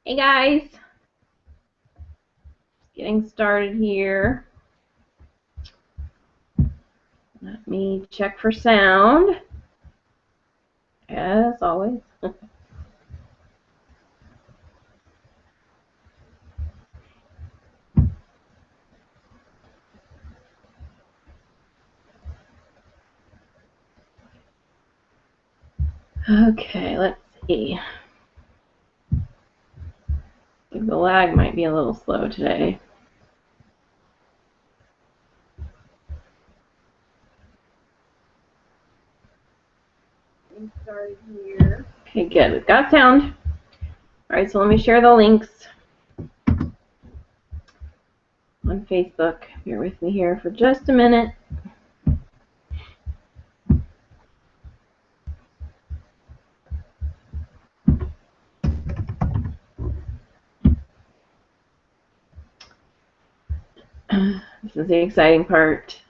Hey guys, getting started here. Let me check for sound, as always. Okay, let's see. I think the lag might be a little slow today. Getting started here. Okay, good. We've got sound. All right, so let me share the links on Facebook. Bear with me here for just a minute. This is the exciting part.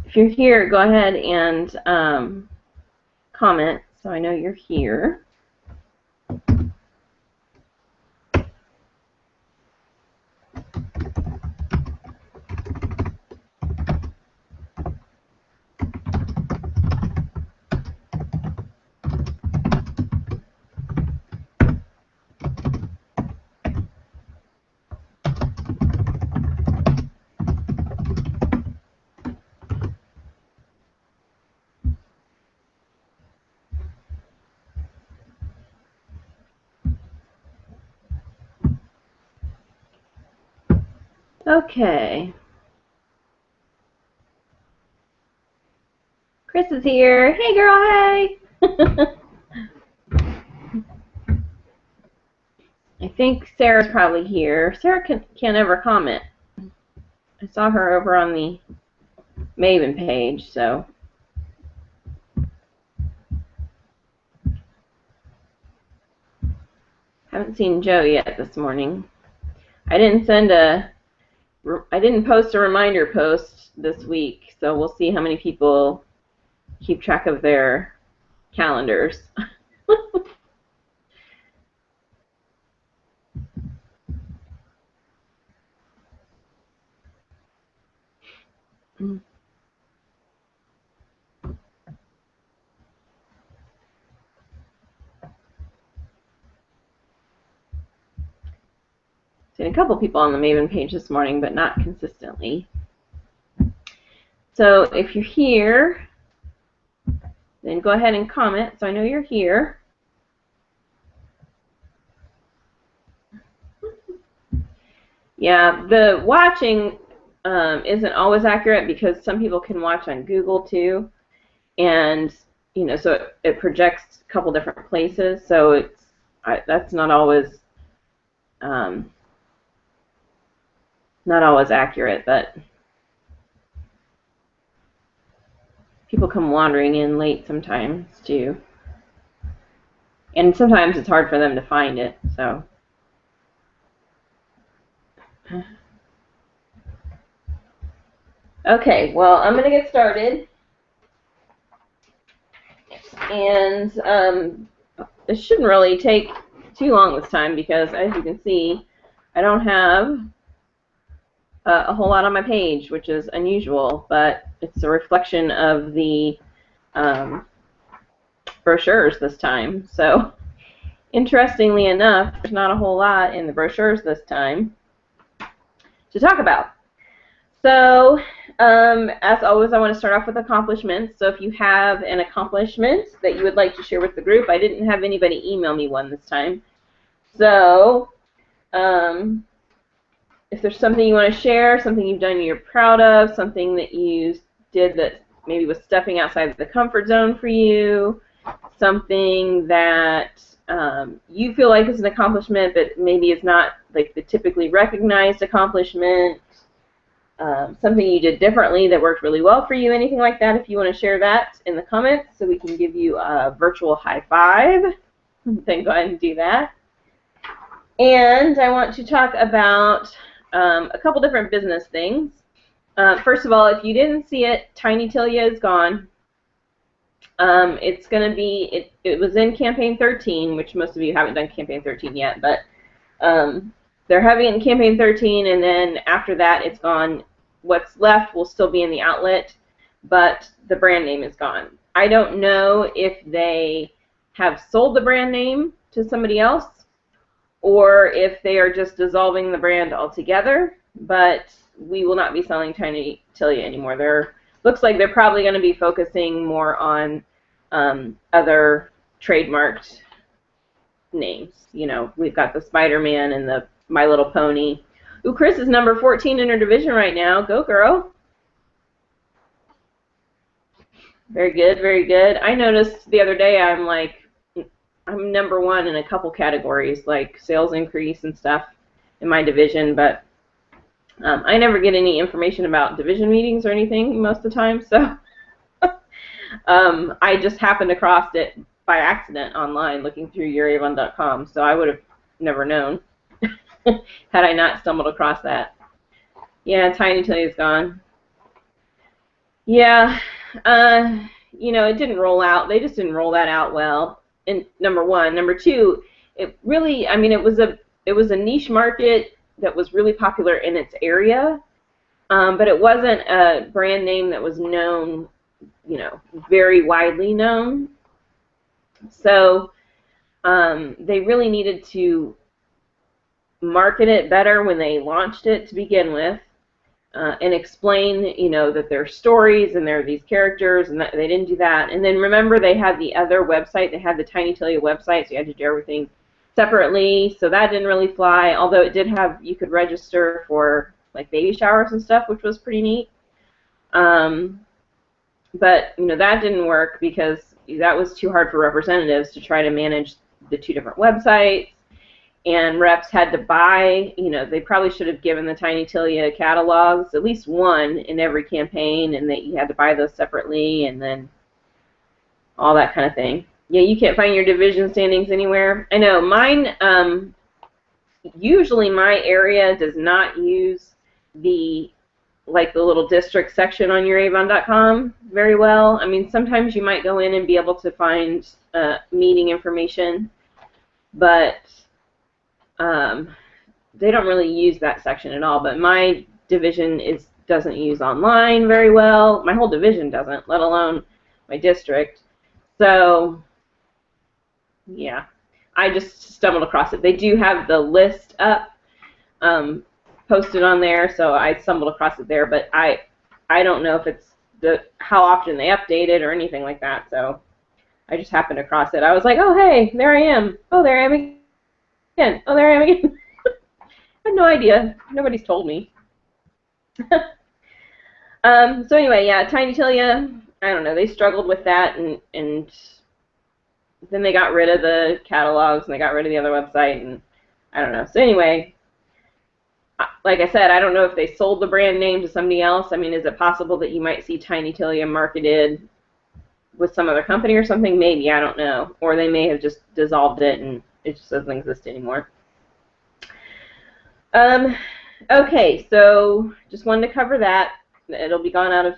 If you're here, go ahead and comment so I know you're here. Okay. Chris is here. Hey, girl, hey. I think Sarah's probably here. Sarah can't ever comment. I saw her over on the Maven page, so. Haven't seen Joe yet this morning. I didn't post a reminder post this week, so we'll see how many people keep track of their calendars. Seen a couple people on the Maven page this morning, but not consistently. So if you're here, then go ahead and comment so I know you're here. Yeah, the watching isn't always accurate because some people can watch on Google too, and so it projects a couple different places. So that's not always accurate. But people come wandering in late sometimes too, and sometimes it's hard for them to find it. So. Okay, well, I'm going to get started. And it shouldn't really take too long this time because, as you can see, I don't have a whole lot on my page, which is unusual, but it's a reflection of the brochures this time. So, interestingly enough, there's not a whole lot in the brochures this time to talk about. So, as always, I want to start off with accomplishments. So if you have an accomplishment that you would like to share with the group, I didn't have anybody email me one this time. So if there's something you want to share, something you've done you're proud of, something that you did that maybe was stepping outside of the comfort zone for you, something that you feel like is an accomplishment but maybe is not like the typically recognized accomplishment, something you did differently that worked really well for you, anything like that, if you want to share that in the comments so we can give you a virtual high five, then go ahead and do that. And I want to talk about a couple different business things. First of all, if you didn't see it, Tiny Tilia is gone. It's going to be, it was in Campaign 13, which most of you haven't done Campaign 13 yet, but they're having it in Campaign 13, and then after that it's gone. What's left will still be in the outlet, but the brand name is gone. I don't know if they have sold the brand name to somebody else or if they are just dissolving the brand altogether, but we will not be selling Tiny Tilia anymore. Looks like they're probably going to be focusing more on other trademarked names. You know, we've got the Spider-Man and the My Little Pony. Ooh, Chris is number 14 in her division right now. Go, girl. Very good, very good. I noticed the other day I'm number 1 in a couple categories, like sales increase and stuff in my division, but I never get any information about division meetings or anything most of the time, so I just happened across it by accident online looking through youravon.com, so I would have never known had I not stumbled across that. Yeah, Tiny Tilia is gone. Yeah, you know, it didn't roll out. They just didn't roll that out well. And number 1, number 2, it really, I mean, it was a niche market that was really popular in its area, but it wasn't a brand name that was known, you know, very widely known. So they really needed to market it better when they launched it to begin with, and explain, you know, that there are stories and there are these characters, and they didn't do that. And then remember, they had the other website. They had the Tiny Tilia website, so you had to do everything separately. So that didn't really fly. Although it did have, you could register for like baby showers and stuff, which was pretty neat. But you know, that didn't work because that was too hard for representatives to try to manage the 2 different websites. And reps had to buy, you know, they probably should have given the Tiny Tilia catalogs, at least 1 in every campaign, and that you had to buy those separately, and then all that kind of thing. Yeah, you can't find your division standings anywhere. I know, mine, usually my area does not use the little district section on youravon.com very well. I mean, sometimes you might go in and be able to find meeting information, but they don't really use that section at all. But my division doesn't use online very well. My whole division doesn't, let alone my district. So yeah, I just stumbled across it. They do have the list up, posted on there, so I stumbled across it there. But I don't know if it's how often they update it or anything like that. So I just happened across it. I was like, oh hey, there I am. Oh, there I am again. Oh, there I am again. I had no idea. Nobody's told me. So anyway, yeah, Tiny Tilia, I don't know, they struggled with that, and then they got rid of the catalogs, and they got rid of the other website, and I don't know. So anyway, like I said, I don't know if they sold the brand name to somebody else. I mean, is it possible that you might see Tiny Tilia marketed with some other company or something? Maybe, I don't know. Or they may have just dissolved it and it just doesn't exist anymore. Okay, so just wanted to cover that. It'll be gone out of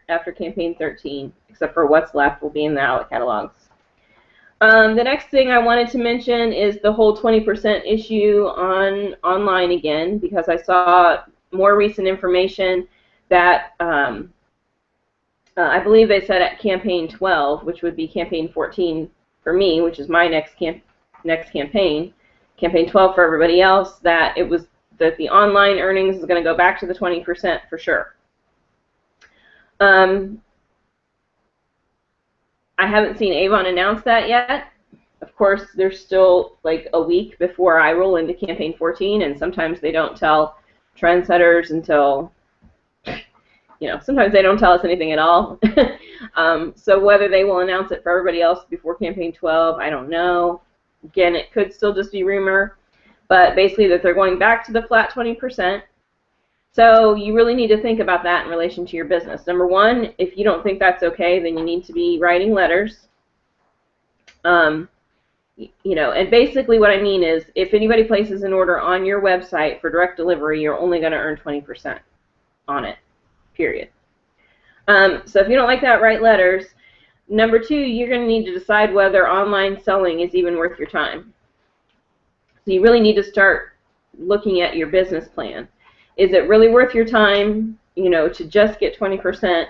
after Campaign 13, except for what's left will be in the outlet catalogs. The next thing I wanted to mention is the whole 20% issue online again, because I saw more recent information that I believe they said at Campaign 12, which would be Campaign 14 for me, which is my next campaign, Campaign 12 for everybody else, that the online earnings is going to go back to the 20% for sure. I haven't seen Avon announce that yet. Of course, there's still like a week before I roll into Campaign 14, and sometimes they don't tell trendsetters until, you know, sometimes they don't tell us anything at all. So whether they will announce it for everybody else before Campaign 12, I don't know. Again, it could still just be rumor, but basically that they're going back to the flat 20%. So you really need to think about that in relation to your business. Number one, if you don't think that's okay, then you need to be writing letters. You know, and basically what I mean is if anybody places an order on your website for direct delivery, you're only going to earn 20% on it, period. So if you don't like that, write letters. Number two, you're going to need to decide whether online selling is even worth your time. So you really need to start looking at your business plan. Is it really worth your time, you know, to just get 20%?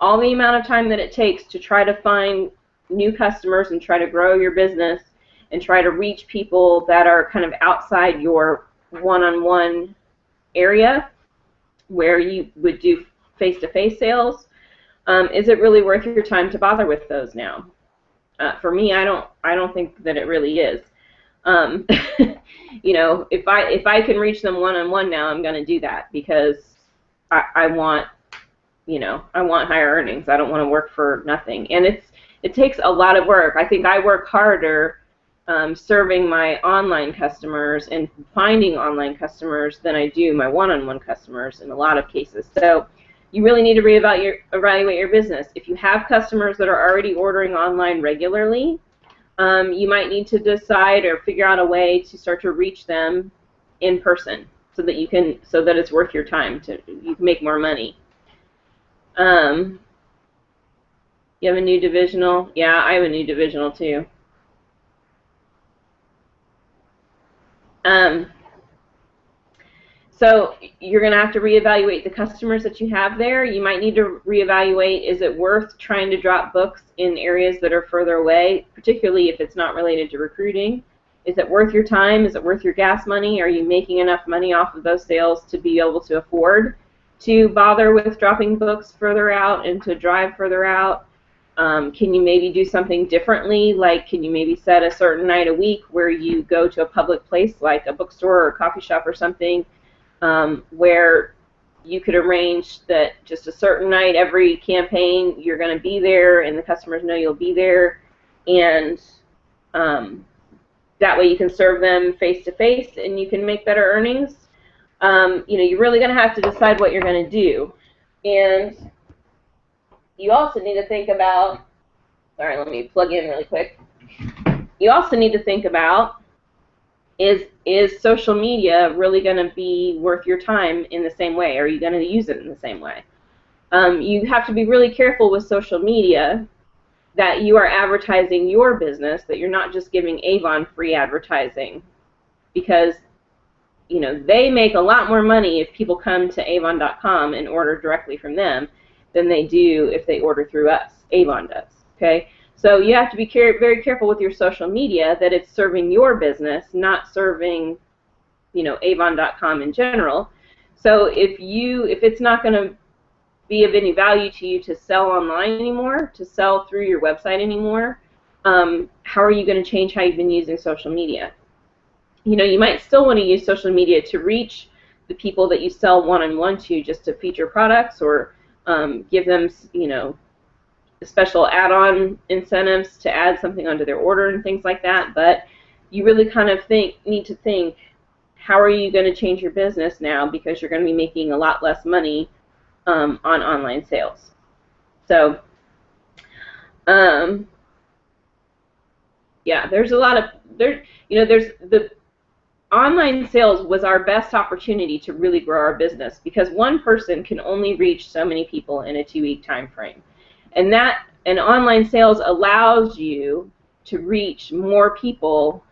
All the amount of time that it takes to try to find new customers and try to grow your business and try to reach people that are kind of outside your one-on-one area where you would do face-to-face sales, is it really worth your time to bother with those now? For me, I don't think that it really is. You know, if I can reach them one-on-one now, I'm going to do that because I want, you know, I want higher earnings. I don't want to work for nothing, and it takes a lot of work. I think I work harder serving my online customers and finding online customers than I do my one-on-one customers in a lot of cases. So you really need to evaluate your business. If you have customers that are already ordering online regularly, you might need to decide or figure out a way to start to reach them in person so that it's worth your time you can make more money. You have a new divisional? Yeah, I have a new divisional too. So you're going to have to reevaluate the customers that you have there. You might need to reevaluate, is it worth trying to drop books in areas that are further away, particularly if it's not related to recruiting? Is it worth your time? Is it worth your gas money? Are you making enough money off of those sales to be able to afford to bother with dropping books further out and to drive further out? Can you maybe do something differently? Like, can you maybe set a certain night a week where you go to a public place like a bookstore or a coffee shop or something, where you could arrange that just a certain night every campaign you're going to be there and the customers know you'll be there, and that way you can serve them face to face and you can make better earnings. You know, you're really going to have to decide what you're going to do. And you also need to think about, sorry, let me plug in really quick. You also need to think about, is social media really going to be worth your time in the same way? Are you going to use it in the same way? You have to be really careful with social media that you are advertising your business, that you're not just giving Avon free advertising, because you know they make a lot more money if people come to avon.com and order directly from them than they do if they order through us. Avon does. Okay, so you have to be very careful with your social media that it's serving your business, not serving, you know, avon.com in general. So if it's not going to be of any value to you to sell online anymore, to sell through your website anymore, how are you going to change how you've been using social media? You know, you might still want to use social media to reach the people that you sell one-on-one to, just to feature products or give them, you know, special add-on incentives to add something onto their order and things like that. But you really kind of need to think, how are you going to change your business now, because you're going to be making a lot less money on online sales. So yeah, there's a lot of there's the online sales was our best opportunity to really grow our business, because one person can only reach so many people in a 2-week time frame, and online sales allows you to reach more people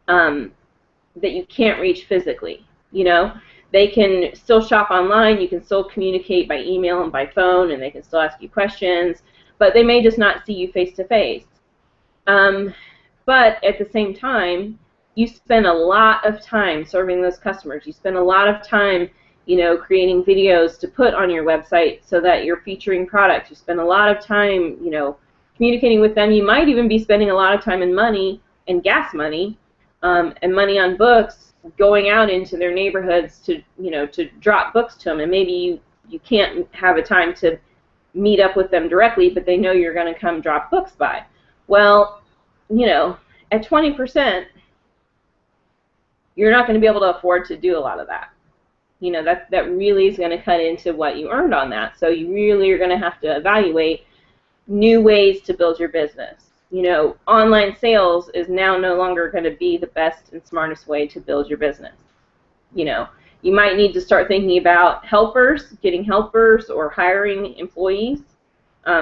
that you can't reach physically. You know, they can still shop online, you can still communicate by email and by phone, and they can still ask you questions, but they may just not see you face to face. But at the same time, you spend a lot of time serving those customers. You spend a lot of time, you know, creating videos to put on your website so that you're featuring products. You spend a lot of time, you know, communicating with them. You might even be spending a lot of time and money and gas money and money on books, going out into their neighborhoods to, you know, to drop books to them. And maybe you can't have a time to meet up with them directly, but they know you're going to come drop books by. Well, you know, at 20%, you're not going to be able to afford to do a lot of that. You know, that really is going to cut into what you earned on that. So you really are going to have to evaluate new ways to build your business. You know, online sales is now no longer going to be the best and smartest way to build your business. You know, you might need to start thinking about helpers, getting helpers, or hiring employees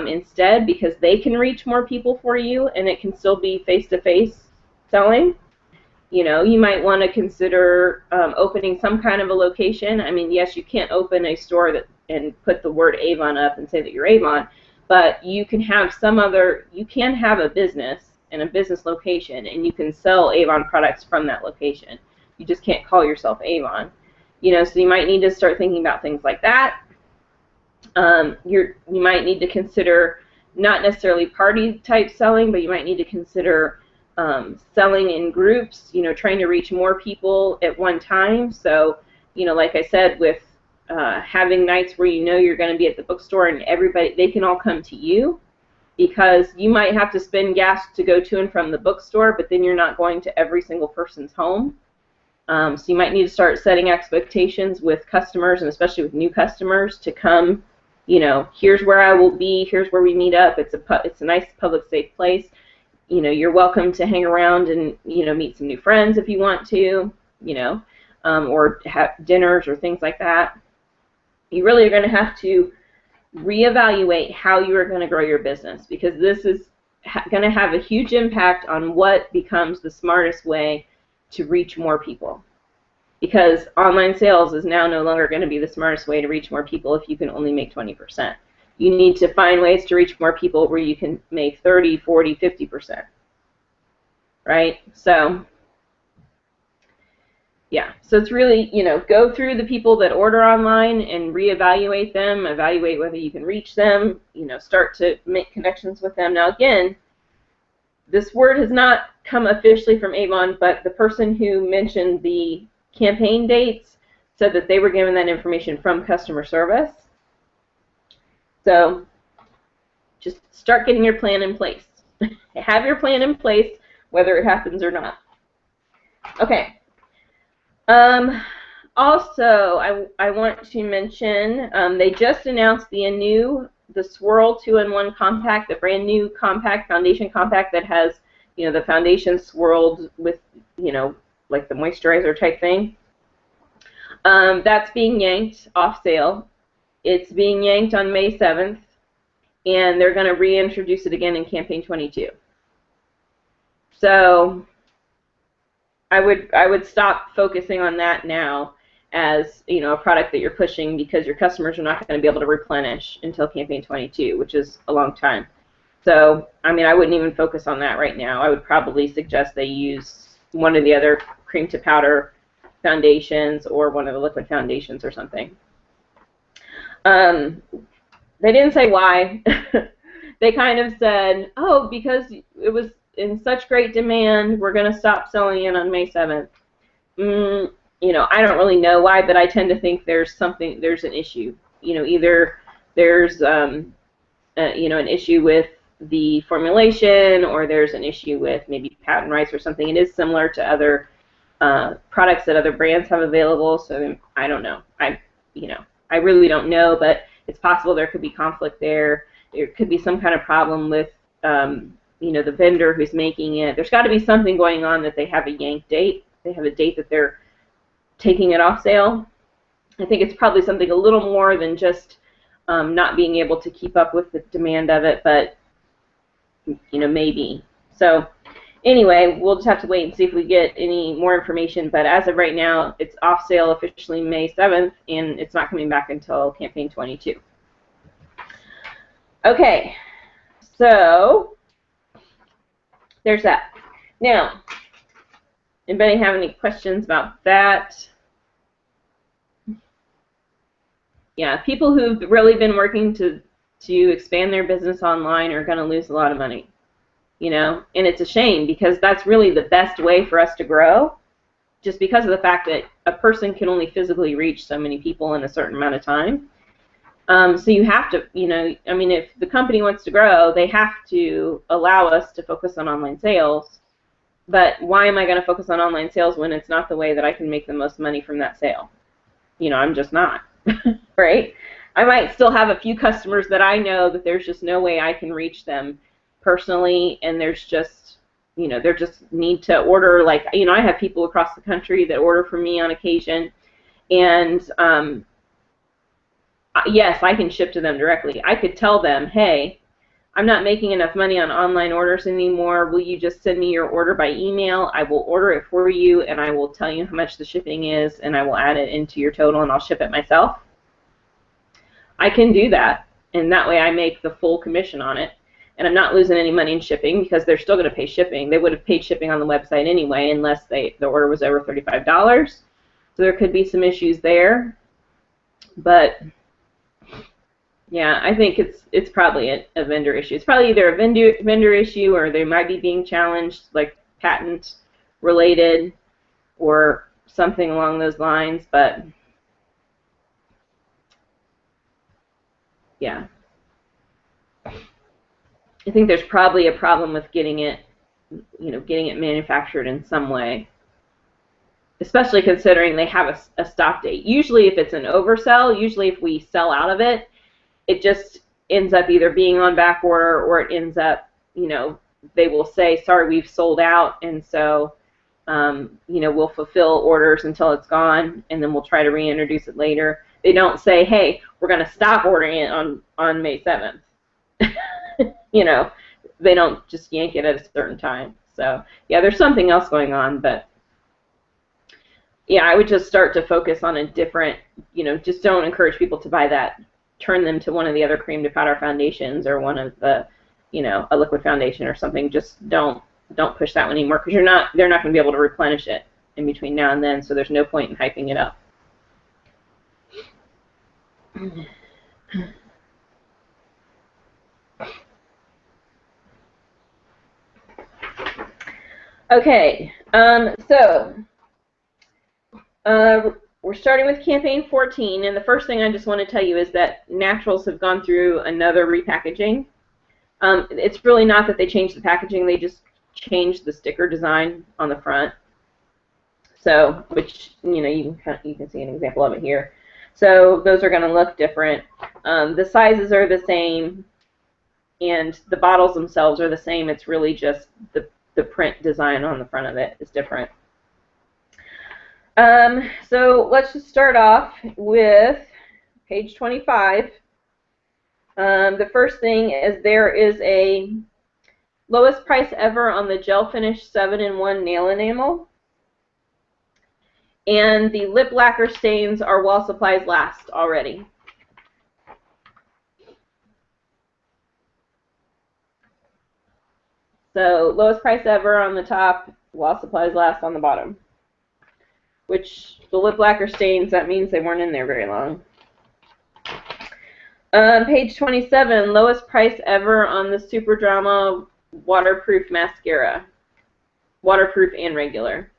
instead, because they can reach more people for you, and it can still be face-to-face selling. You know, you might want to consider opening some kind of a location. I mean, yes, you can't open a store and put the word Avon up and say that you're Avon, but you can have you can have a business and a business location, and you can sell Avon products from that location. You just can't call yourself Avon. You know, so you might need to start thinking about things like that. You might need to consider not necessarily party type selling, but you might need to consider selling in groups, you know, trying to reach more people at one time. So, you know, like I said, with having nights where you know you're going to be at the bookstore and they can all come to you, because you might have to spend gas to go to and from the bookstore, but then you're not going to every single person's home. So you might need to start setting expectations with customers, and especially with new customers, to come, you know, here's where I will be, here's where we meet up. It's a nice public safe place. You know, you're welcome to hang around and, you know, meet some new friends if you want to, you know, or have dinners or things like that. You really are going to have to reevaluate how you are going to grow your business, because this is going to have a huge impact on what becomes the smartest way to reach more people. Because online sales is now no longer going to be the smartest way to reach more people if you can only make 20%. You need to find ways to reach more people where you can make 30, 40, 50%. Right? So, yeah. So it's really, you know, go through the people that order online and reevaluate them, evaluate whether you can reach them, you know, start to make connections with them. Now, again, this word has not come officially from Avon, but the person who mentioned the campaign dates said that they were given that information from customer service. So just start getting your plan in place. Have your plan in place, whether it happens or not. Okay. Also, I want to mention they just announced the Swirl 2-in-1 Compact, the brand new compact, foundation compact that has, you know, the foundation swirled with, you know, like the moisturizer type thing. That's being yanked off sale. It's being yanked on May 7th, and they're going to reintroduce it again in campaign 22. So I would stop focusing on that now as, you know, a product that you're pushing, because your customers are not going to be able to replenish until campaign 22, which is a long time. So, I mean, I wouldn't even focus on that right now. I would probably suggest they use one of the other cream to powder foundations or one of the liquid foundations or something. They didn't say why. They kind of said, oh, because it was in such great demand, we're going to stop selling it on May 7th. You know, I don't really know why, but I tend to think there's an issue. You know, either there's, you know, an issue with the formulation, or there's an issue with maybe patent rights or something. It is similar to other products that other brands have available, so I don't know. I really don't know, but it's possible there could be conflict there. There could be some kind of problem with, you know, the vendor who's making it. There's got to be something going on that they have a yank date. They have a date that they're taking it off sale. I think it's probably something a little more than just not being able to keep up with the demand of it, but, you know, maybe. So anyway, we'll just have to wait and see if we get any more information, but as of right now, it's off sale officially May 7th, and it's not coming back until campaign 22. Okay, so there's that. Now, anybody have any questions about that? Yeah, people who've really been working to expand their business online are going to lose a lot of money, you know, and it's a shame, because that's really the best way for us to grow, just because of the fact that a person can only physically reach so many people in a certain amount of time. So you have to, you know, I mean, if the company wants to grow, they have to allow us to focus on online sales. But why am I going to focus on online sales when it's not the way that I can make the most money from that sale? I'm just not, right? I might still have a few customers that I know that there's just no way I can reach them personally, and there's just, they just need to order, like, I have people across the country that order from me on occasion, and yes, I can ship to them directly. I could tell them, hey, I'm not making enough money on online orders anymore. Will you just send me your order by email? I will order it for you, and I will tell you how much the shipping is, and I will add it into your total, and I'll ship it myself. I can do that, and that way I make the full commission on it, and I'm not losing any money in shipping because they're still going to pay shipping. They would have paid shipping on the website anyway unless the order was over $35. So there could be some issues there, but yeah, I think it's probably a vendor issue. It's probably either a vendor issue, or they might be being challenged, like patent related or something along those lines. But yeah, I think there's probably a problem with getting it manufactured in some way, especially considering they have a stop date. Usually, if it's an oversell, usually if we sell out of it, it just ends up either being on back order, or it ends up, they will say, sorry, we've sold out, and so, we'll fulfill orders until it's gone, and then we'll try to reintroduce it later. They don't say, hey, we're going to stop ordering it on May 7th. They don't just yank it at a certain time. So, yeah, there's something else going on, but yeah, I would just start to focus on a different, just don't encourage people to buy that. Turn them to one of the other cream to powder foundations, or one of the, a liquid foundation or something. Just don't push that one anymore, because they're not going to be able to replenish it in between now and then, so there's no point in hyping it up. Okay, so we're starting with campaign 14, and the first thing I just want to tell you is that Naturals have gone through another repackaging. It's really not that they changed the packaging, they just changed the sticker design on the front. So, which, you can see an example of it here. So those are going to look different. The sizes are the same, and the bottles themselves are the same. It's really just the print design on the front of it is different. So let's just start off with page 25. The first thing is there is a lowest price ever on the gel finish 7-in-1 nail enamel. And the lip lacquer stains are while supplies last already. So lowest price ever on the top, while supplies last on the bottom. Which, the lip lacquer stains, that means they weren't in there very long. Page 27, lowest price ever on the Super Drama waterproof mascara. Waterproof and regular.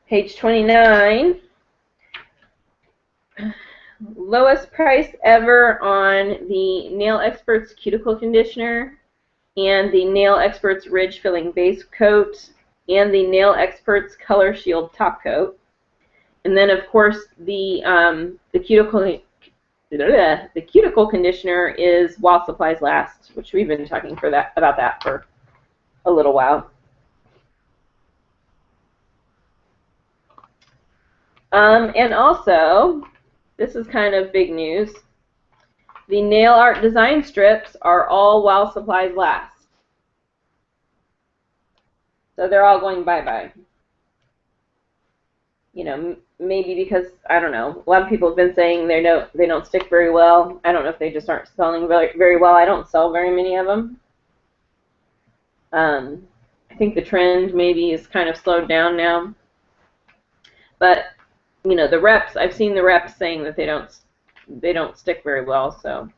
Page 29, lowest price ever on the Nail Experts Cuticle Conditioner, and the Nail Experts Ridge Filling Base Coat, and the Nail Experts Color Shield Top Coat. And then, of course, the cuticle conditioner is while supplies last, which we've been talking about that for a little while. And also, this is kind of big news. The nail art design strips are all while supplies last. So they're all going bye-bye. Maybe because, I don't know, a lot of people have been saying they don't stick very well. I don't know if they just aren't selling very well. I don't sell very many of them. I think the trend maybe is kind of slowed down now. But, the reps, I've seen the reps saying that they don't stick very well, so.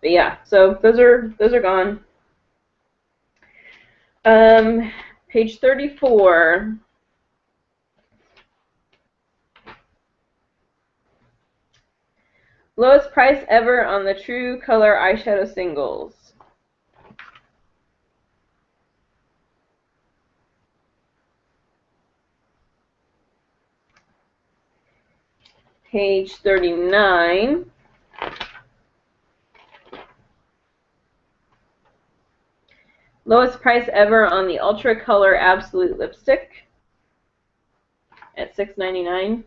But yeah, so those are gone. Page 34. Lowest price ever on the True Color eyeshadow singles. page 39. Lowest price ever on the Ultra Color Absolute Lipstick at $6.99.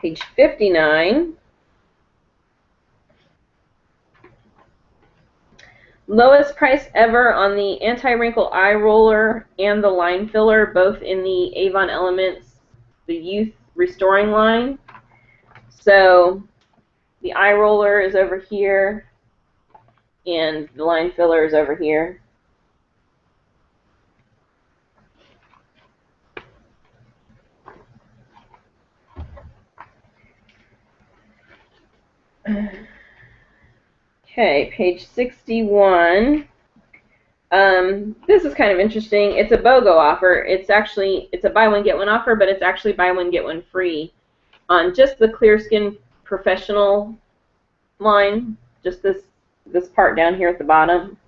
Page 59. Lowest price ever on the Anti-Wrinkle Eye Roller and the Line Filler, both in the Avon Elements, the Youth Restoring line. So the eye roller is over here, and the line filler is over here. Okay, page 61. This is kind of interesting. It's a BOGO offer. It's a buy one get one offer, but it's actually buy one get one free on just the Clear Skin Professional line, just this part down here at the bottom.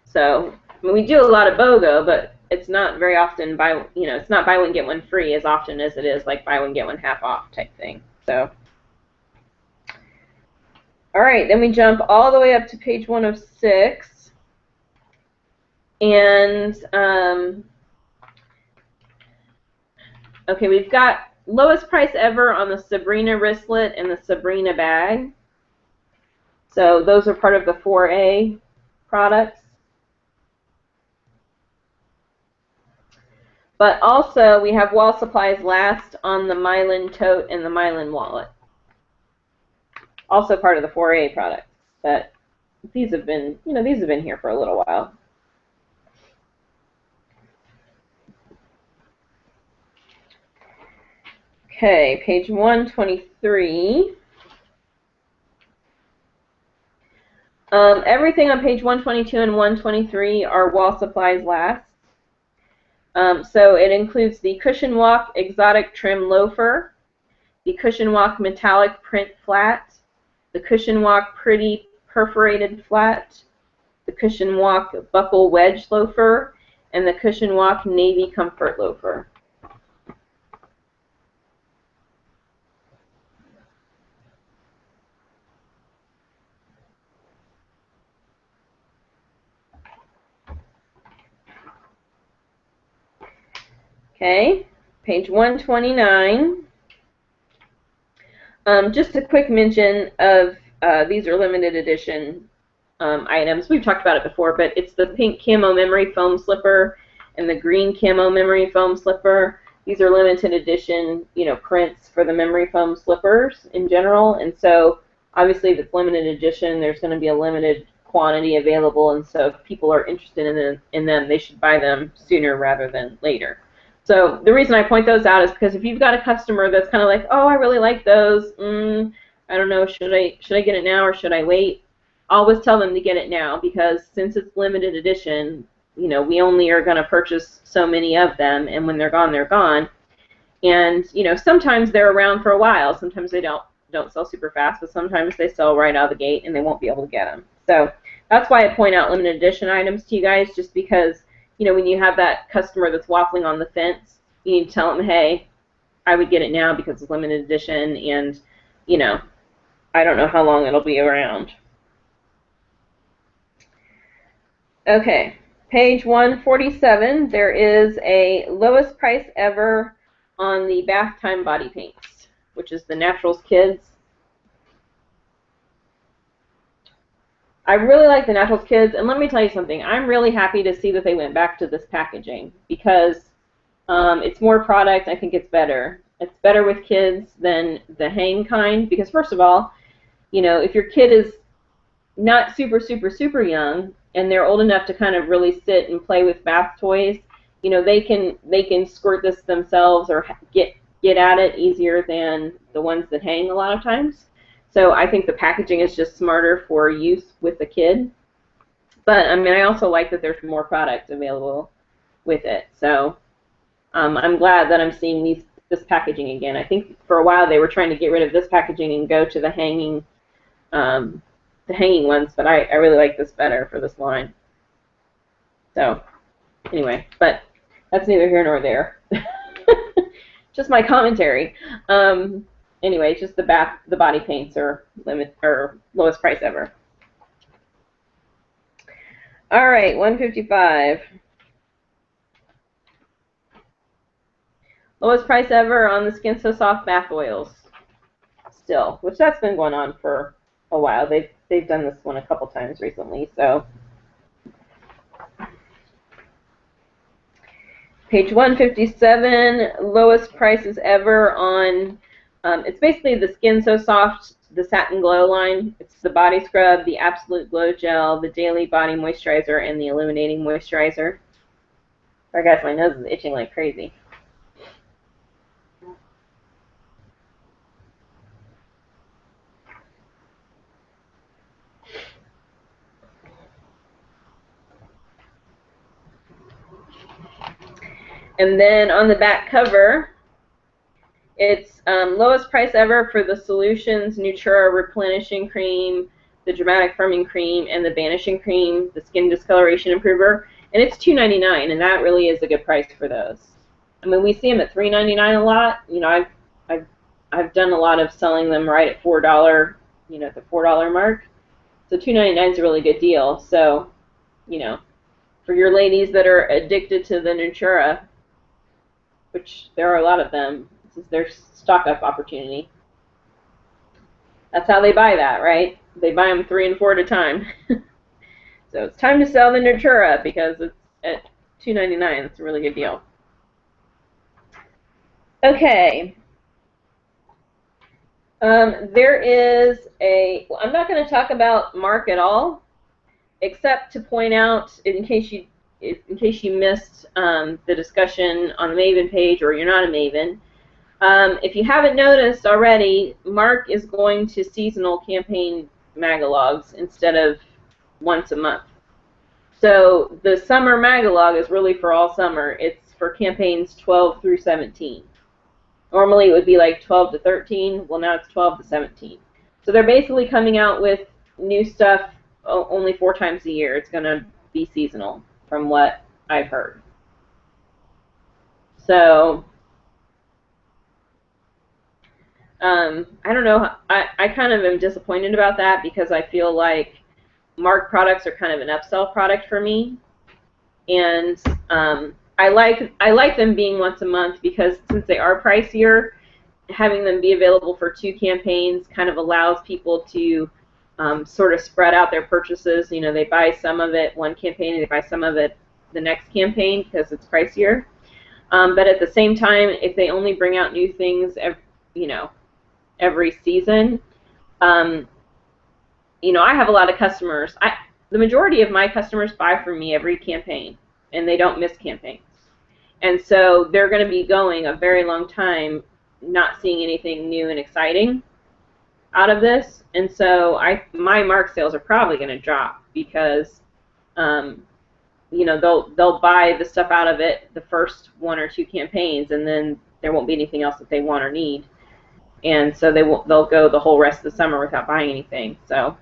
So I mean, we do a lot of BOGO, but it's not very often it's not buy one get one free as often as it is like buy one get one half off type thing. So, all right, then we jump all the way up to page 106, and okay, we've got lowest price ever on the Sabrina wristlet and the Sabrina bag. So those are part of the 4A products. But also we have wall supplies last on the Mylan tote and the Mylan wallet. Also part of the 4A products. But these have been, these have been here for a little while. Okay, page 123. Everything on page 122 and 123 are wall supplies last. So it includes the Cushion Walk Exotic Trim Loafer, the Cushion Walk Metallic Print Flat, the Cushion Walk Pretty Perforated Flat, the Cushion Walk Buckle Wedge Loafer, and the Cushion Walk Navy Comfort Loafer. Okay, page 129. Just a quick mention of these are limited edition items. We've talked about it before, but it's the pink camo memory foam slipper and the green camo memory foam slipper. These are limited edition, prints for the memory foam slippers in general, and so obviously if it's limited edition, there's going to be a limited quantity available, and so if people are interested in them, they should buy them sooner rather than later. So the reason I point those out is because if you've got a customer that's kind of like, oh, I really like those, I don't know, should I get it now or should I wait? Always tell them to get it now, because since it's limited edition, we only are going to purchase so many of them, and when they're gone, they're gone. And sometimes they're around for a while. Sometimes they don't sell super fast, but sometimes they sell right out of the gate and they won't be able to get them. So that's why I point out limited edition items to you guys, just because when you have that customer that's waffling on the fence, you need to tell them, hey, I would get it now because it's limited edition, and I don't know how long it'll be around. Okay, page 147, there is a lowest price ever on the Bath Time Body Paints, which is the Naturals Kids. I really like the Naturals Kids, and let me tell you something. I'm really happy to see that they went back to this packaging, because it's more product. I think it's better. It's better with kids than the hang kind, because first of all, if your kid is not super, super, super young and they're old enough to kind of really sit and play with bath toys, they can squirt this themselves or get at it easier than the ones that hang a lot of times. So I think the packaging is just smarter for use with the kid. But I mean, I also like that there's more product available with it. So I'm glad that I'm seeing this packaging again. I think for a while they were trying to get rid of this packaging and go to the hanging the hanging ones, but I really like this better for this line. So anyway, but that's neither here nor there. Just my commentary. Anyway, just the body paints are lowest price ever. All right, 155. Lowest price ever on the Skin So Soft bath oils. Still, which that's been going on for a while. They've done this one a couple times recently. So page 157, lowest prices ever on. It's basically the Skin So Soft, the Satin Glow line. It's the body scrub, the Absolute Glow Gel, the Daily Body Moisturizer, and the Illuminating Moisturizer. Sorry guys, my nose is itching like crazy. And then on the back cover, it's lowest price ever for the Solutions Natura Replenishing Cream, the Dramatic Firming Cream, and the Vanishing Cream, the Skin Discoloration Improver. And it's $2.99, and that really is a good price for those. I mean, we see them at $3.99 a lot. You know, I've done a lot of selling them right at $4, you know, at the $4 mark. So $2.99 is a really good deal. So, you know, for your ladies that are addicted to the Natura, which there are a lot of them, this is their stock-up opportunity. That's how they buy that, right? They buy them 3 and 4 at a time. So it's time to sell the Natura because it's at $2.99. It's a really good deal. Okay. There is well, I'm not going to talk about Mark at all, except to point out, in case you missed the discussion on the Maven page, or you're not a Maven, if you haven't noticed already, Mark is going to seasonal campaign magalogs instead of once a month. So the summer magalog is really for all summer. It's for campaigns 12 through 17. Normally it would be like 12 to 13. Well, now it's 12 to 17. So they're basically coming out with new stuff only 4 times a year. It's going to be seasonal, from what I've heard. So I don't know. I kind of am disappointed about that because I feel like Mark products are kind of an upsell product for me, and I like them being once a month because since they are pricier, having them be available for 2 campaigns kind of allows people to sort of spread out their purchases. You know, they buy some of it one campaign and they buy some of it the next campaign because it's pricier. But at the same time, if they only bring out new things, every season, you know, I have a lot of customers. The majority of my customers buy from me every campaign, and they don't miss campaigns. And so they're going to be going a very long time not seeing anything new and exciting out of this. And so my Mark sales are probably going to drop because, you know, they'll buy the stuff out of it the first 1 or 2 campaigns, and then there won't be anything else that they want or need. And so they'll go the whole rest of the summer without buying anything. So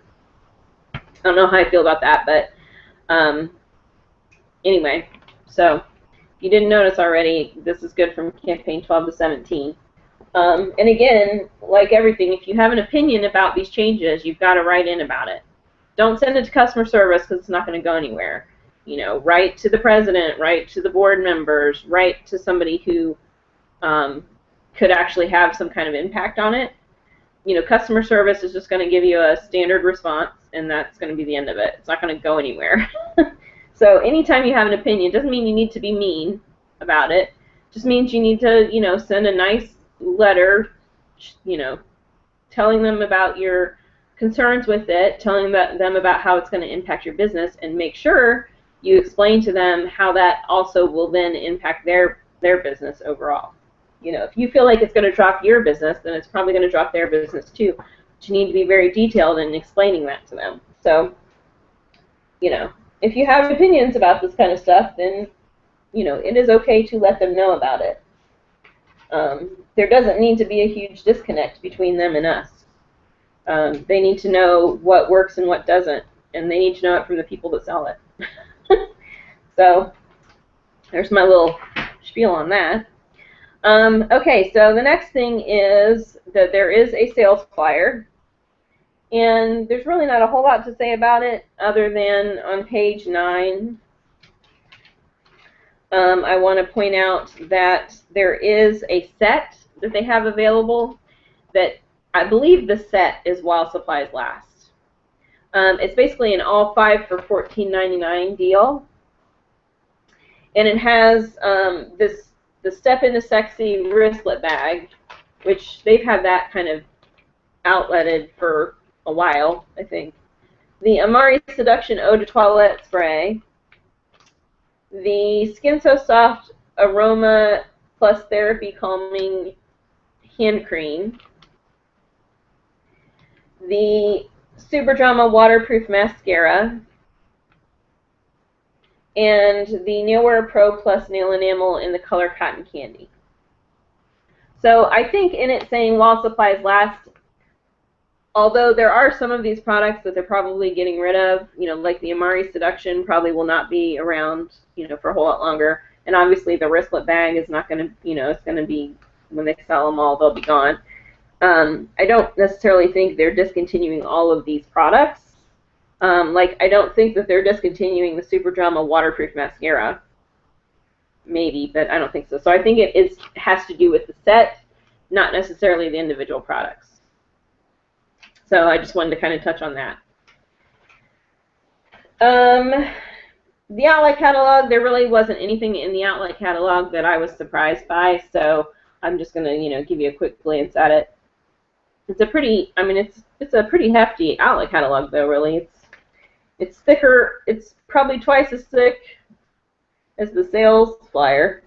I don't know how I feel about that, but anyway, so if you didn't notice already, this is good from campaign 12 to 17. And again, like everything, if you have an opinion about these changes, you've got to write in about it. Don't send it to customer service because it's not going to go anywhere. You know, write to the president, write to the board members, write to somebody who could actually have some kind of impact on it. You know, customer service is just going to give you a standard response, and that's going to be the end of it. It's not going to go anywhere. So anytime you have an opinion, doesn't mean you need to be mean about it. Just means you need to, you know, send a nice letter, you know, telling them about your concerns with it, telling them about how it's going to impact your business, and make sure you explain to them how that also will then impact their business overall. You know, if you feel like it's going to drop your business, then it's probably going to drop their business too. But you need to be very detailed in explaining that to them. So, you know, if you have opinions about this kind of stuff, then, you know, it is okay to let them know about it. There doesn't need to be a huge disconnect between them and us. They need to know what works and what doesn't, and they need to know it from the people that sell it. So there's my little spiel on that. Okay, so the next thing is that there is a sales flyer, and there's really not a whole lot to say about it other than on page 9, I want to point out that there is a set that they have available that I believe the set is while supplies last. It's basically an all 5 for $14.99 deal, and it has the Step Into Sexy wristlet bag, which they've had that kind of outletted for a while, I think. The Amari Seduction Eau de Toilette spray, the Skin So Soft Aroma Plus Therapy Calming hand cream, the Super Drama Waterproof Mascara, and the Nailwear Pro Plus Nail Enamel in the color Cotton Candy. So I think in it saying while supplies last, although there are some of these products that they're probably getting rid of, like the Amari Seduction probably will not be around, for a whole lot longer. And obviously the wristlet bag is not going to, it's going to be, when they sell them all, they'll be gone. I don't necessarily think they're discontinuing all of these products. I don't think that they're discontinuing the Super Drama Waterproof Mascara. Maybe, but I don't think so. So I think it has to do with the set, not necessarily the individual products. So I just wanted to kind of touch on that. The outlet catalog, there really wasn't anything in the outlet catalog that I was surprised by, so I'm just going to, give you a quick glance at it. It's a pretty, it's a pretty hefty outlet catalog, though, really. It's thicker. It's probably twice as thick as the sales flyer.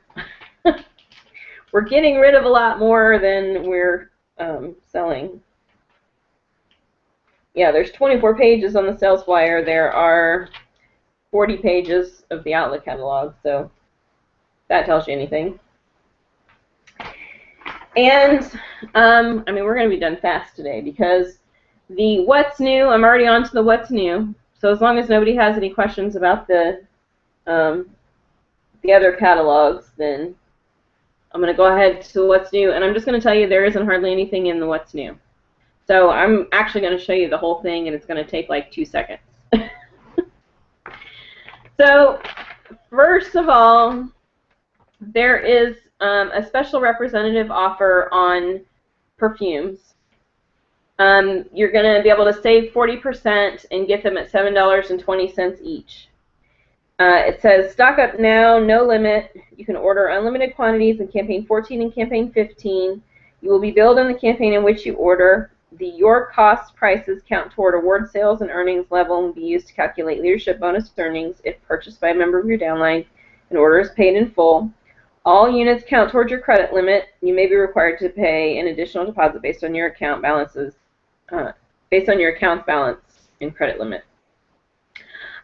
We're getting rid of a lot more than we're selling. Yeah, there's 24 pages on the sales flyer. There are 40 pages of the outlet catalog, so that tells you anything. And, we're going to be done fast today because the what's new, I'm already on to the what's new. So as long as nobody has any questions about the other catalogs, then I'm going to go ahead to what's new. And I'm just going to tell you there isn't hardly anything in the what's new. So I'm actually going to show you the whole thing, and it's going to take like 2 seconds. So first of all, there is a special representative offer on perfumes. You're going to be able to save 40% and get them at $7.20 each. It says, stock up now, no limit. You can order unlimited quantities in Campaign 14 and Campaign 15. You will be billed on the campaign in which you order. The Your Cost prices count toward award sales and earnings level and be used to calculate leadership bonus earnings if purchased by a member of your downline and order is paid in full. All units count towards your credit limit. You may be required to pay an additional deposit based on your account balances, based on your account balance and credit limit.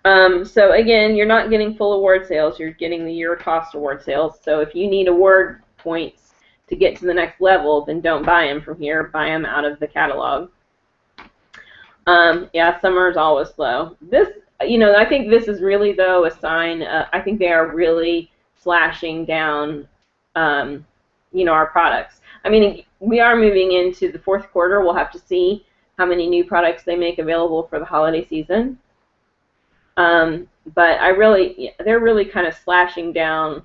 So again, you're not getting full award sales. You're getting the Your Cost award sales. So if you need award points to get to the next level, then don't buy them from here. Buy them out of the catalog. Yeah, summer is always slow. This, I think this is really, though, a sign. I think they are really slashing down, our products. We are moving into the fourth quarter. We'll have to see how many new products they make available for the holiday season. But they're really kind of slashing down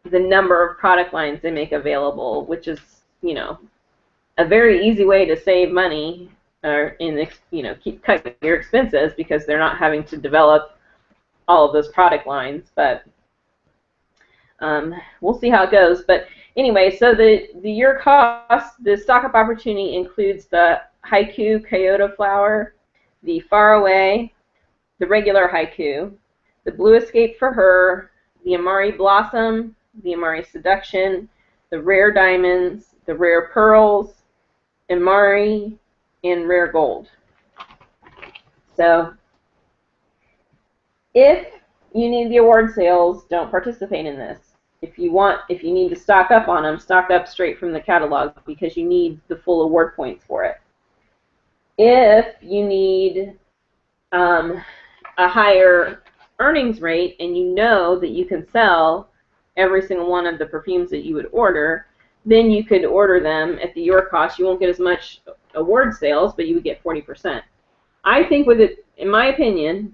the number of product lines they make available, which is, a very easy way to save money or cut your expenses because they're not having to develop all of those product lines. But we'll see how it goes. But anyway, so the Your Cost, the stock up opportunity includes the Haiku Kyoto Flower, the Far Away, the regular Haiku, the Blue Escape for Her, the Amari Blossom, the Amari Seduction, the Rare Diamonds, the Rare Pearls, Amari, and Rare Gold. So if you need the award sales, don't participate in this. if you need to stock up on them, stock up straight from the catalog because you need the full award points for it. If you need a higher earnings rate and you know that you can sell every single one of the perfumes that you would order, then you could order them at your cost. You won't get as much award sales, but you would get 40%. I think with it, in my opinion,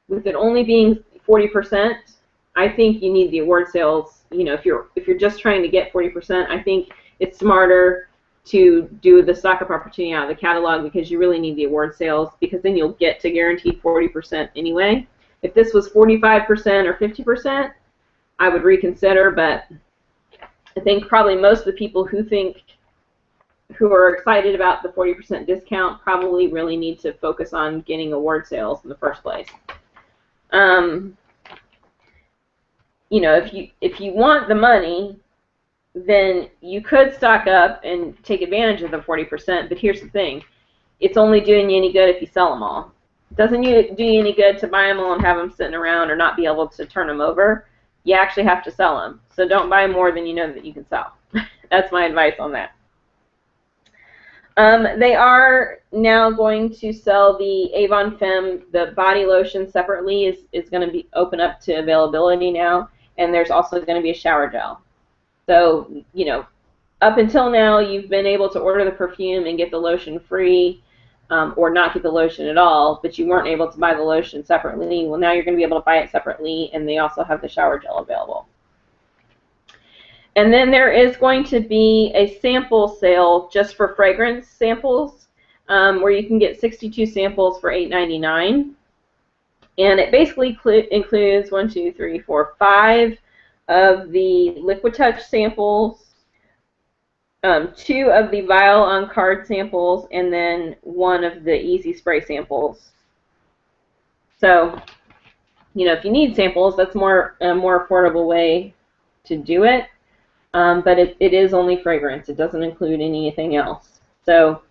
with it only being 40%, I think you need the award sales. You know, if you're just trying to get 40%, I think it's smarter to do the stock up opportunity out of the catalog because you really need the award sales, because then you'll get to guaranteed 40% anyway. If this was 45% or 50%, I would reconsider, but I think probably most of the people who are excited about the 40% discount probably really need to focus on getting award sales in the first place. You know, if you want the money, then you could stock up and take advantage of the 40%, but here's the thing. It's only doing you any good if you sell them all. It doesn't do you any good to buy them all and have them sitting around or not be able to turn them over. You actually have to sell them. So don't buy more than you know that you can sell. That's my advice on that. They are now going to sell the Avon Femme, the body lotion separately is going to be open up to availability now, and there's also going to be a shower gel. So, you know, up until now, you've been able to order the perfume and get the lotion free, or not get the lotion at all, but you weren't able to buy the lotion separately. Well, now you're going to be able to buy it separately, and they also have the shower gel available. And then there is going to be a sample sale just for fragrance samples, where you can get 62 samples for $8.99. And it basically includes 1, 2, 3, 4, 5 of the Liquid Touch samples, 2 of the Vial on Card samples, and then 1 of the Easy Spray samples. So, you know, if you need samples, that's a more affordable way to do it. But it is only fragrance. It doesn't include anything else. So,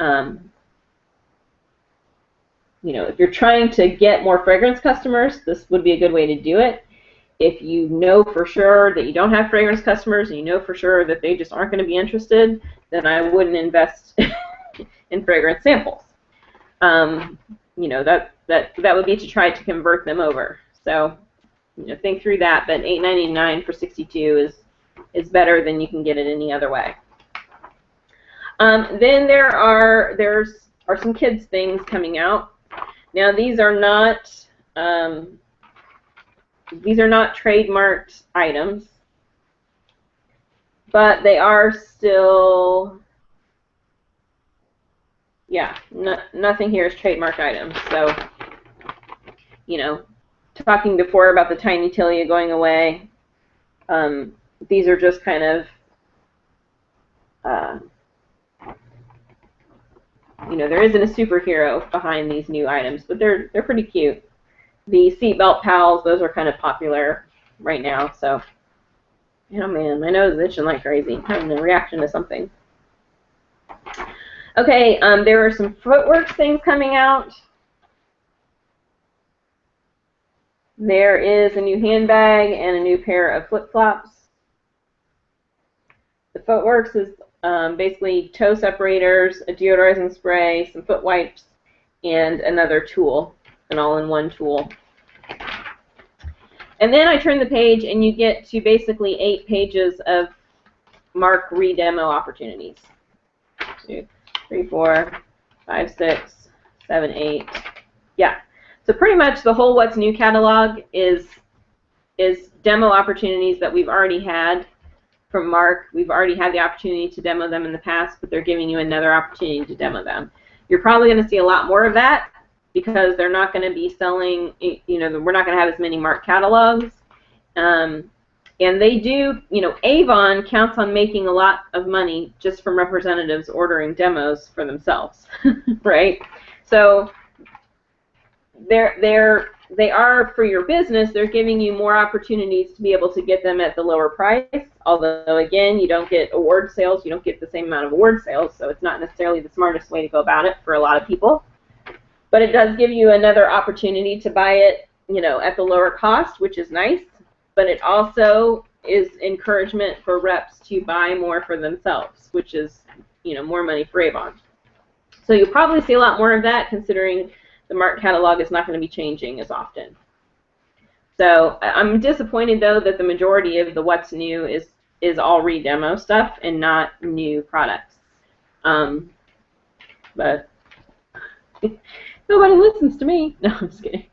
you know, if you're trying to get more fragrance customers, this would be a good way to do it. If you know for sure that you don't have fragrance customers and you know for sure that they just aren't going to be interested, then I wouldn't invest in fragrance samples. You know, that would be to try to convert them over. So, you know, think through that. But $8.99 for 62 is better than you can get it any other way. Then there's some kids things coming out. Now these are not trademarked items, but they are still, yeah, nothing here is trademark items. So, you know, talking before about the Tiny Tilia going away, these are just kind of, you know, there isn't a superhero behind these new items, but they're pretty cute. The seatbelt pals, those are kind of popular right now. So, oh man, my nose is itching like crazy. I'm having a reaction to something. Okay, there are some Footworks things coming out. There is a new handbag and a new pair of flip-flops. The Footworks is basically toe separators, a deodorizing spray, some foot wipes, and another tool, an all-in-one tool. And then I turn the page and you get to basically 8 pages of Mark re-demo opportunities. 2, 3, 4, 5, 6, 7, 8. Yeah. So pretty much the whole What's New catalog is demo opportunities that we've already had from Mark. We've already had the opportunity to demo them in the past, but they're giving you another opportunity to demo them. You're probably going to see a lot more of that because they're not going to be selling, you know, we're not going to have as many Mark catalogs. And they do, you know, Avon counts on making a lot of money just from representatives ordering demos for themselves, right? So they are, for your business, they're giving you more opportunities to be able to get them at the lower price, although, again, you don't get award sales. You don't get the same amount of award sales, so it's not necessarily the smartest way to go about it for a lot of people. But it does give you another opportunity to buy it, you know, at the lower cost, which is nice. But it also is encouragement for reps to buy more for themselves, which is, you know, more money for Avon. So you'll probably see a lot more of that, considering the Mark catalog is not going to be changing as often. So I'm disappointed, though, that the majority of the what's new is all re-demo stuff and not new products. But nobody listens to me. No, I'm just kidding.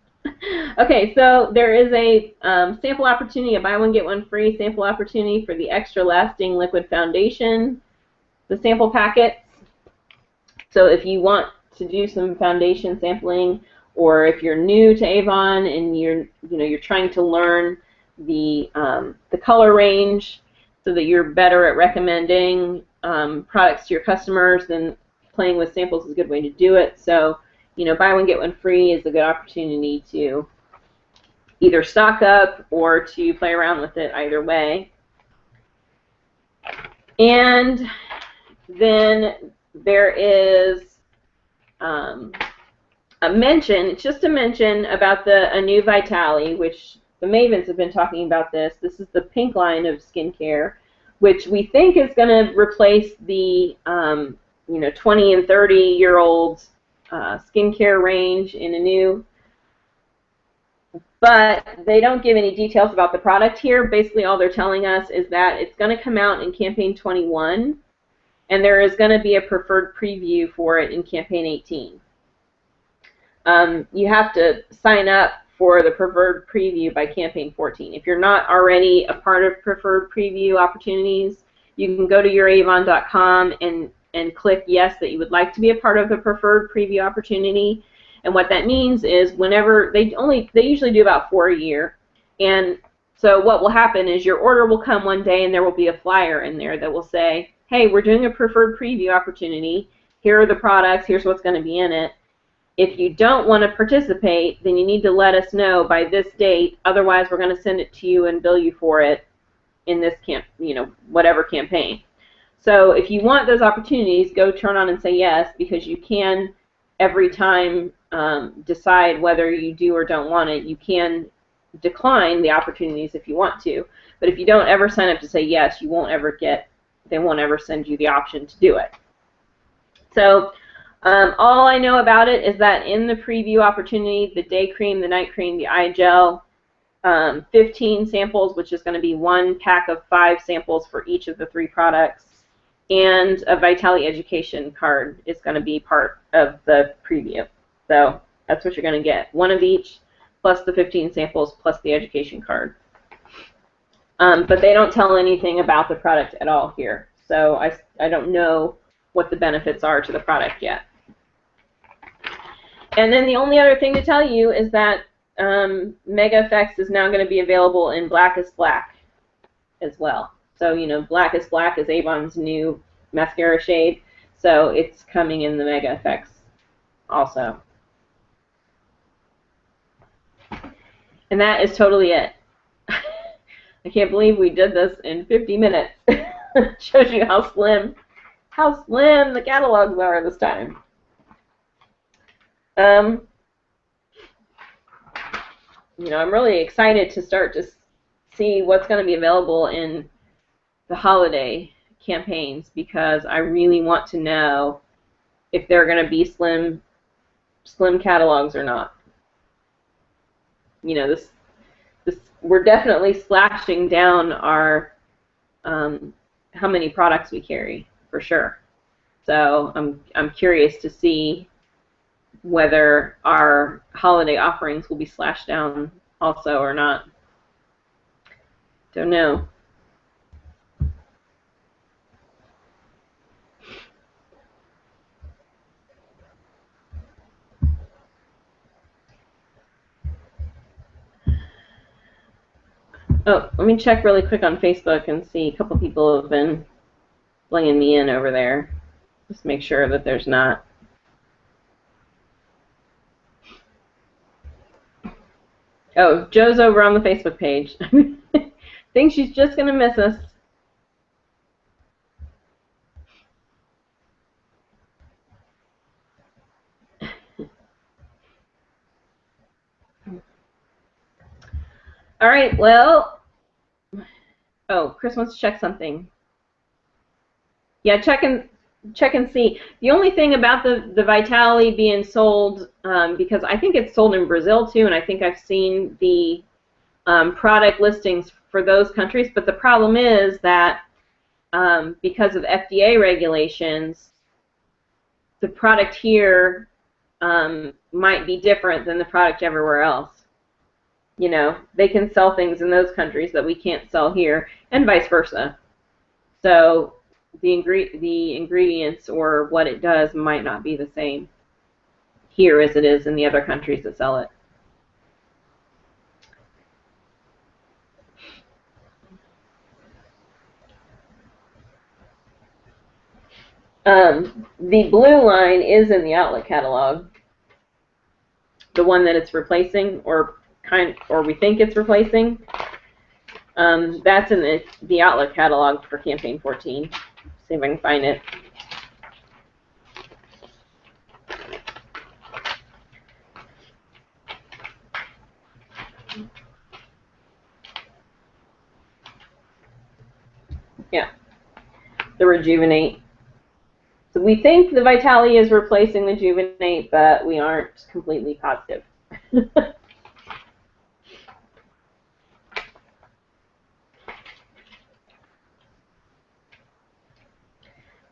Okay, so there is a sample opportunity, a buy one get one free sample opportunity for the Extra Lasting Liquid Foundation, the sample packets. So if you want to do some foundation sampling, or if you're new to Avon and you're trying to learn the color range so that you're better at recommending products to your customers, then playing with samples is a good way to do it. So, you know, buy one get one free is a good opportunity to either stock up or to play around with it either way. And then there is a mention, it's just a mention about a new Vitali, which the Mavens have been talking about this. This is the pink line of skincare, which we think is going to replace the 20 and 30-year-old skincare range in a new. But they don't give any details about the product here. Basically, all they're telling us is that it's going to come out in campaign 21, and there is going to be a preferred preview for it in campaign 18. You have to sign up for the preferred preview by campaign 14. If you're not already a part of preferred preview opportunities, you can go to youravon.com and click yes that you would like to be a part of the preferred preview opportunity. And what that means is whenever they usually do about 4 a year, and so what will happen is your order will come one day and there will be a flyer in there that will say, hey, we're doing a preferred preview opportunity. Here are the products. Here's what's going to be in it. If you don't want to participate, then you need to let us know by this date. Otherwise, we're going to send it to you and bill you for it in this whatever campaign. So if you want those opportunities, go turn on and say yes, because you can every time decide whether you do or don't want it. You can decline the opportunities if you want to, but if you don't ever sign up to say yes, you won't ever they won't ever send you the option to do it. So all I know about it is that in the preview opportunity, the day cream, the night cream, the eye gel, 15 samples, which is going to be 1 pack of 5 samples for each of the 3 products, and a Vitali education card is going to be part of the preview. So that's what you're going to get. 1 of each, plus the 15 samples, plus the education card. But they don't tell anything about the product at all here. So I don't know what the benefits are to the product yet. And then the only other thing to tell you is that Mega Effects is now going to be available in Blackest Black as well. So, you know, Blackest Black is Avon's new mascara shade, so it's coming in the Mega Effects also. And that is totally it. I can't believe we did this in 50 minutes. Shows you how slim the catalogs are this time. You know, I'm really excited to start to see what's going to be available in the holiday campaigns, because I really want to know if they're going to be slim catalogs or not. You know, we're definitely slashing down our how many products we carry, for sure. So I'm curious to see whether our holiday offerings will be slashed down also or not. Don't know. Oh, let me check really quick on Facebook and see. A couple people have been flinging me in over there. Just make sure that there's not. Oh, Joe's over on the Facebook page. Thinks she's just going to miss us. All right, well, Oh, Chris wants to check something. Yeah, check and see. The only thing about the Vitali being sold, because I think it's sold in Brazil too, and I think I've seen the product listings for those countries. But the problem is that because of FDA regulations, the product here might be different than the product everywhere else. You know, they can sell things in those countries that we can't sell here, and vice versa. So the ingredients or what it does might not be the same here as it is in the other countries that sell it. The blue line is in the outlet catalog, the one that it's replacing, or we think it's replacing. That's in the outlet catalog for campaign 14. See if I can find it. Yeah, the Rejuvenate. So we think the Vitali is replacing the Rejuvenate, but we aren't completely positive.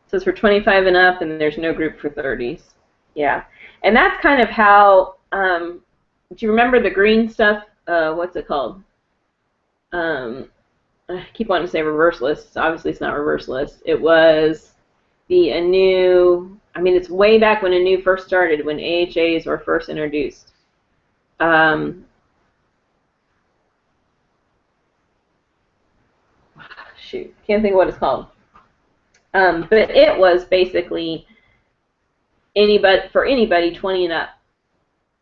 So it's for 25 and up, and there's no group for 30s. Yeah, and that's kind of how. Do you remember the green stuff? What's it called? I keep wanting to say reverse list. Obviously, it's not reverse list. It was the Anu. I mean, it's way back when Anu first started, when AHAs were first introduced. Shoot, can't think of what it's called. But it was basically anybody 20 and up,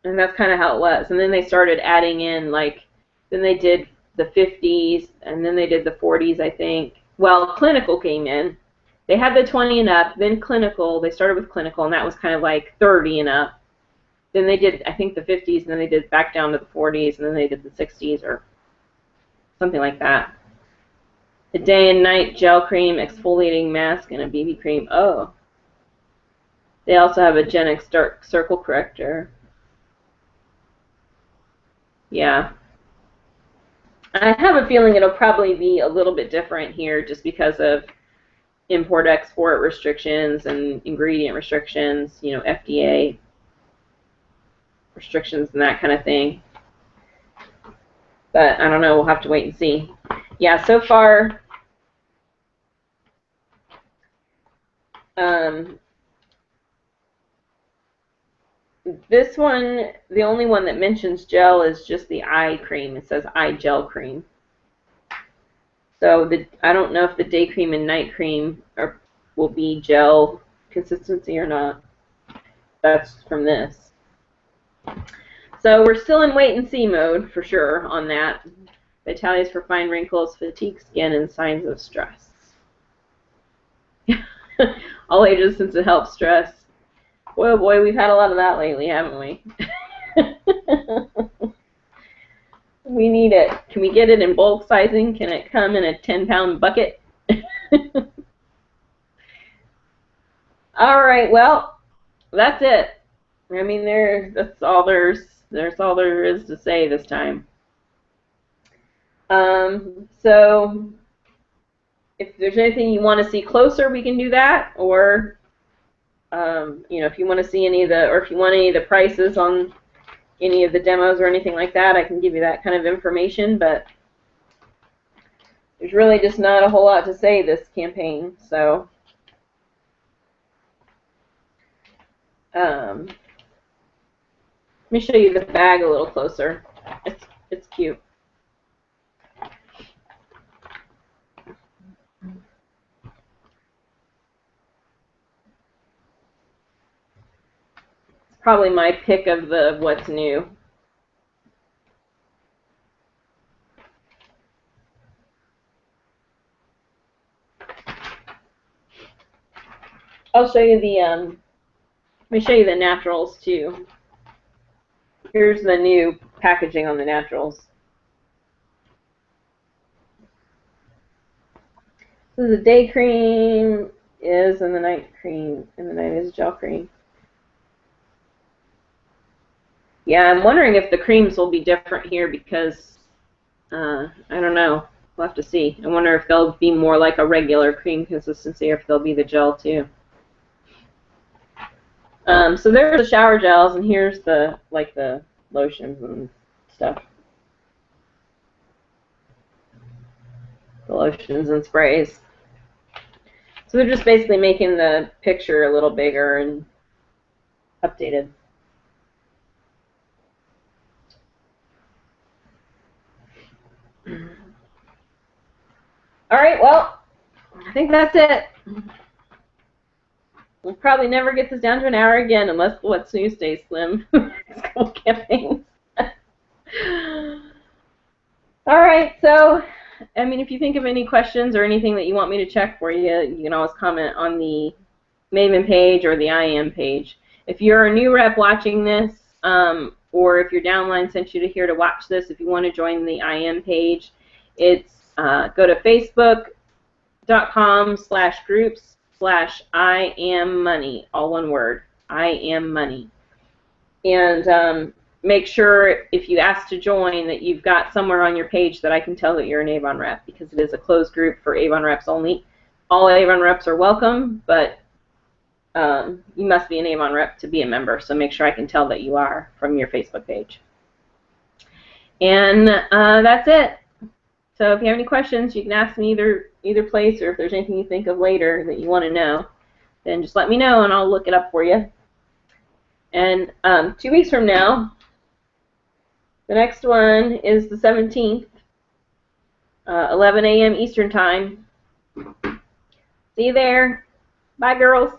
and that's kind of how it was. And then they started adding in, like, then they did the 50s, and then they did the 40s, I think. Well, clinical came in. They had the 20 and up, then clinical. They started with clinical, and that was kind of like 30 and up. Then they did, I think, the 50s, and then they did back down to the 40s, and then they did the 60s or something like that. The day and night gel cream, exfoliating mask, and a BB cream. Oh. They also have a Gen X dark circle corrector. Yeah. I have a feeling it'll probably be a little bit different here just because of import-export restrictions and ingredient restrictions, you know, FDA restrictions and that kind of thing. But I don't know. We'll have to wait and see. Yeah, so far, this one, the only one that mentions gel is just the eye cream. It says eye gel cream. So I don't know if the day cream and night cream will be gel consistency or not. That's from this. So we're still in wait and see mode for sure on that. Vitali is for fine wrinkles, fatigue skin, and signs of stress. All ages, since it helps stress. Boy, oh boy, we've had a lot of that lately, haven't we? We need it. Can we get it in bulk sizing? Can it come in a 10-pound bucket? All right, well, that's it. I mean, that's all there is to say this time. So if there's anything you want to see closer, we can do that, or you know, if you want to see any of the, or if you want any of the prices on any of the demos or anything like that, I can give you that kind of information, but there's really just not a whole lot to say this campaign, so let me show you the bag a little closer. It's cute. It's probably my pick of the what's new. I'll show you the let me show you the naturals too. Here's the new packaging on the naturals. So the day cream is, and the night cream, and the night is gel cream. Yeah, I'm wondering if the creams will be different here because, I don't know. We'll have to see. I wonder if they'll be more like a regular cream consistency or if they'll be the gel too. So there's the shower gels, and here's the lotions and stuff. The lotions and sprays. So they're just basically making the picture a little bigger and updated. All right, well, I think that's it. We'll probably never get this down to an hour again unless What's New stays slim. School campaigns. All right, so, I mean, if you think of any questions or anything that you want me to check for you, you can always comment on the Maven page or the IM page. If you're a new rep watching this, or if your downline sent you to here to watch this, if you want to join the IM page, it's go to facebook.com/groups/IamMoney, all one word, I am money. And make sure if you ask to join that you've got somewhere on your page that I can tell that you're an Avon rep, because it is a closed group for Avon reps only. All Avon reps are welcome, but you must be an Avon rep to be a member, so make sure I can tell that you are from your Facebook page. And that's it. So if you have any questions, you can ask me either place, or if there's anything you think of later that you want to know, then just let me know and I'll look it up for you. And 2 weeks from now, the next one is the 17th, 11 a.m. Eastern Time. See you there. Bye, girls.